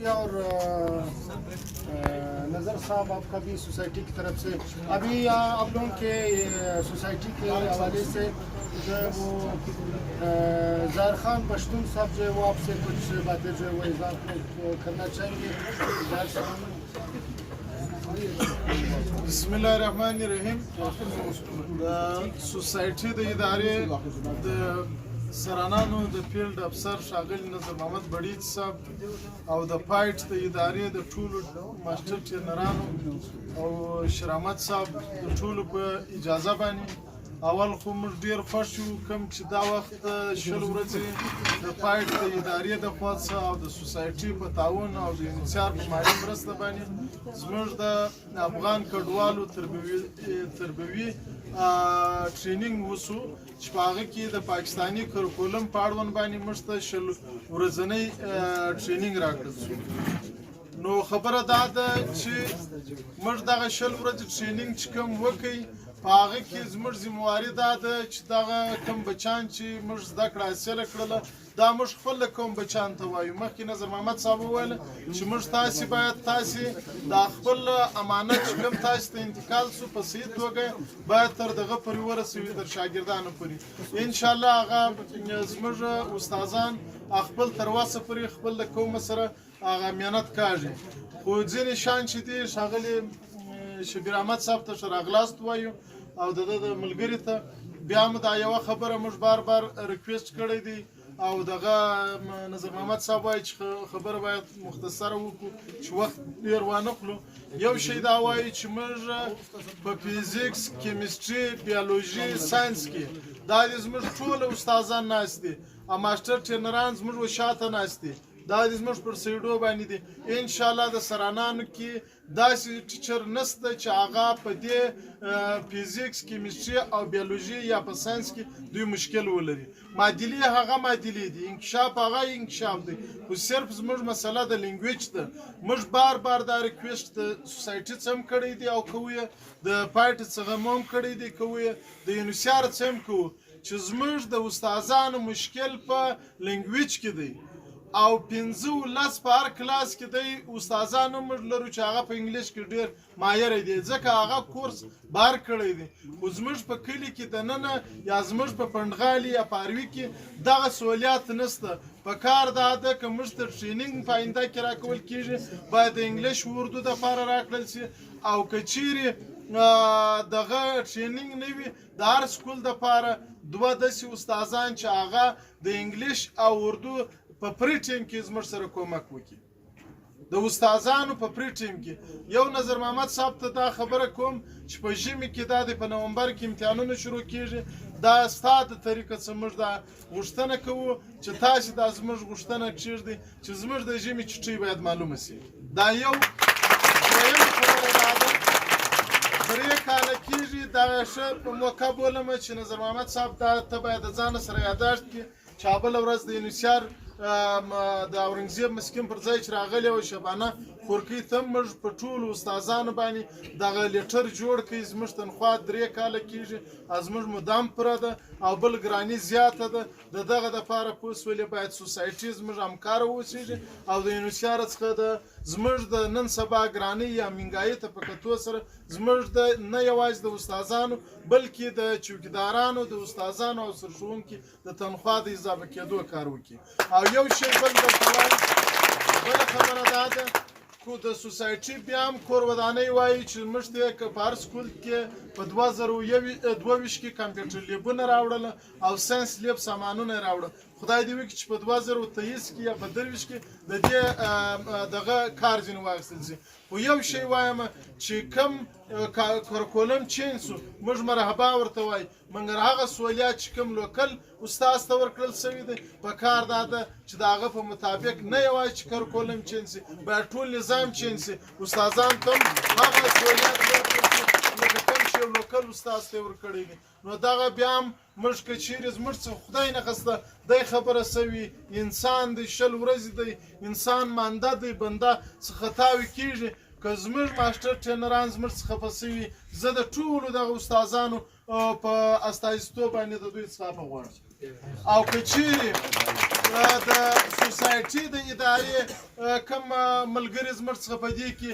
और नज़र साहब आपका भी सोसाइटी की तरफ से अभी आप लोगों के सोसाइटी के हवाले से जो है वो ज़ाहिर खान पश्तून साहब जो है वो आपसे कुछ बातें जो है वो इज़ार करना चाहेंगे। बिस्मिल्लाहिर्रहमानिर्रहीम। सोसाइटी द इदारे سرانانو د فیلډ افسر ښاغلي نظر محمد بړیڅ صاحب او د پایټ د ادارې د ټولو ماسټر ټرینرانو او شرامت صاحب د ټولو په اجازه باندې اول خو موږ ډیر خوښ یو کوم چې دا وخت شل ورځې د پایټ د ادارې د خوا څخه او د سوسایټي په تعاون او د انحصار په مالي مرسته باندې زموږ د افغان کډوالو تربوي ټریننګ وسو چې په هغه کې د پاکستاني کریکولم په اړوند باندې موږ ته شل ورځنی ټریننګ راکړل شو. نو خبره دا ده چې موږ دغه شل ورځې ټریننګ چې کوم وکړي په هغه کې زموږ ذمواري دا ده چې دغه کوم بچیان چې موږ زده کړه حاصله کړله دا موږ خپل کوم بچیان ته وایو. مخکې نظر محمد صاحب وویل چې موږ تاسې باید تاسې دا خپل امانت چې کوم تاسې ته انتقال سو په صحیح توګه باید تر دغه پورې ورسوي تر شاګردانو پورې انشاءالله. هغه زموږ استادان خپل تر وسه پورې خپل د قوم سره هغه میانت کاږي. خو ځینې شیان چې دي ښاغلي شبیر احمد صاحب ته ښه راغلاست وایو او د ملګري ته بیا هم دا یوه خبره موږ بار بار ریکویسټ کړی دی او دغه نظر محمد صاحب وایي چې خبره باید مختصره وکړو چې وخت ډېر وانه کړو. یو شی دا وایي چې موږ په فیزیکس، کیمستري، بیولوژي، ساینس کې دا دې زموږ ټول استادان ناست دي او ماسټر ټرینران زموږ شاته ناست دي دا د زموږ پر سیډو باندې دي. انشاءالله د سرانانو کې داسې ټیچر نشته چې هغه په دې فیزیکس، کیمستري او بیولوژي یا په ساینس کې دوی مشکل ولري. معادلې هغه معادلې دي، انکشاف هغه انکشاف دی، خو صرف زموږ مسله د لینګویج ده. موږ بار بار دا ریکویسټ د سوسایټي څخه هم کړی دی او کوو یې د پایټ څخه هم کړی دی، کوو یې د یونیسیار څخه هم کوو چې زموږ د استادانو مشکل په لینګویج کې دی او 15 په هر کلاس کې دی استادانو موږ لرو چې هغه په انګلیش کې ډېر ماهر دي ځکه هغه کورس بار کړی دی. خو زموږ په کلي کې دننه یا زموږ په پنډغالي یا پاروي کې دغه سہولیات نشته. په کار دا ده که موږ ته ټریننګ په آینده کې راکول کېږي باید د انګلیش اردو دپاره راکړل شي او که چیرې دغه ټریننګ نه وي د هر سکول دپاره دوه داسې استادان چې هغه د انګلیش او اردو په پری ټیم کې زموږ سره کومک وکړي. د استادانو په پری ټیم کې یو نظر محمد صاحب ته دا خبره کوم چې په ژمي کې دا د په نومبر کې امتحانونه شروع کېږي دا ستا د طریقه څخه موږ دا غوښتنه کوو چې تاسې دا زموږ غوښتنه کېږدئ چې زموږ د ژمي چټۍ باید معلومه شي. دا یو دویمه خبره دا ده 3 کاله کېږي دغه ښه په موقع بولمه چې نظر محمد صاحب دا ته باید د ځانه سره یاداشت کړي چې بله ورځ د یونیسیار د اورنګزیب مسکین پر ځای چې راغلی وه شبانه خورکۍ ته هم موږ په ټولو استادانو باندې دغه لیټر جوړ کړي. زموږ تنخوا 3 کاله کېږي او زموږ مدام پوره ده او بل ګراني زیاته ده. د دغه دپاره پوه سولې باید سوسایټي زموږ همکاره واوسېږي او د یونیسیار څخه د زموږ د نن سبا ګرانۍ یا مهنګایۍ ته په کتو سره زموږ د نه یوازې د استادانو بلکې د چوکیدارانو د استادانو او سرښوونکي د تنخوا د اضافه کېدو کار وکړي. او یو شی بل درته وایم، بله خبره دا ده خو د سوسایټي بیا هم کور ودانۍ وایي چې موږ ته که په هر سکول کې په 2022 کې کمپیوټر لیبونه راوړله او ساینس لیب سامانونه یې راوړه. خدای دې وکړي چې په 2023 کې یا په 23 کې د دې دغه کار ځینې واخیستل شي. خو یو شی وایم چې کوم کریکولم چینج سو موږ مرحبا ورته وایي، مګر هغه سہولیات چې کوم لوکل استاد ته ورکړل شوي دی په کار دا ده چې د هغه په مطابق نه یوازې چې کریکولم چینج شي باید ټول نظام چینج شي. استادان ته هم هغه سہولیات ورکړل شي لکه کوم چې یو لوکل استاد ته یې ورکړی دی. نو دغه بیا هم موږ که چیرې زموږ څخه خدای نخواسته دی خبره سوي انسان دی 20 ورځې دی انسان مانده دی بنده څه خطاوې کېږي که زموږ ماسټر ټرینران زموږ څخه خفه سوي زه د ټولو دغه استادانو په استازیتوب باندې د دوی څخه عفوه غواړم او که چیرې د سوسایټي د ادارې کوم ملګري زموږ څخه په دې کې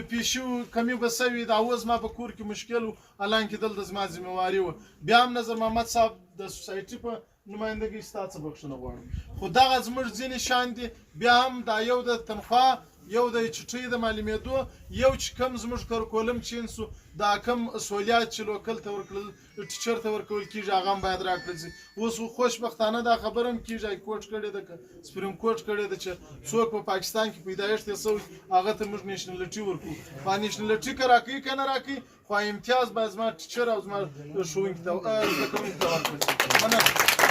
پیشو کمی به سوي د اوس ما په کور کې مشکل و حالانکه دلته زما ذمہواري و بیا هم نظر محمد صاحب د سوسایټي په نمایندګۍ ستا څه بخښنه غواړم خو دغه زموږ ځینې شیان دي بیا هم دا یو د تنخوا یو د چټۍ د معلومېدو یو چې کم زموږ کریکولم چینج سو دا کم سہولیات چې لوکل ته ورکړل ټیچر ته ورکول کېږي هغه هم باید راکړل شي اوس خوشبختانه دا خبره هم کېږي های کورټ کړې ده که سپریم کورټ کړې ده چې څوک په پاکستان کې پیدایښت یې سوی هغه ته موږ نیشنلټي ورکړو په نیشنلټي که راکوي که نه راکوي خو امتیاز باید زما ټیچر او زما ښوونکي ته زده کوونکي ته ورکړل شي مننه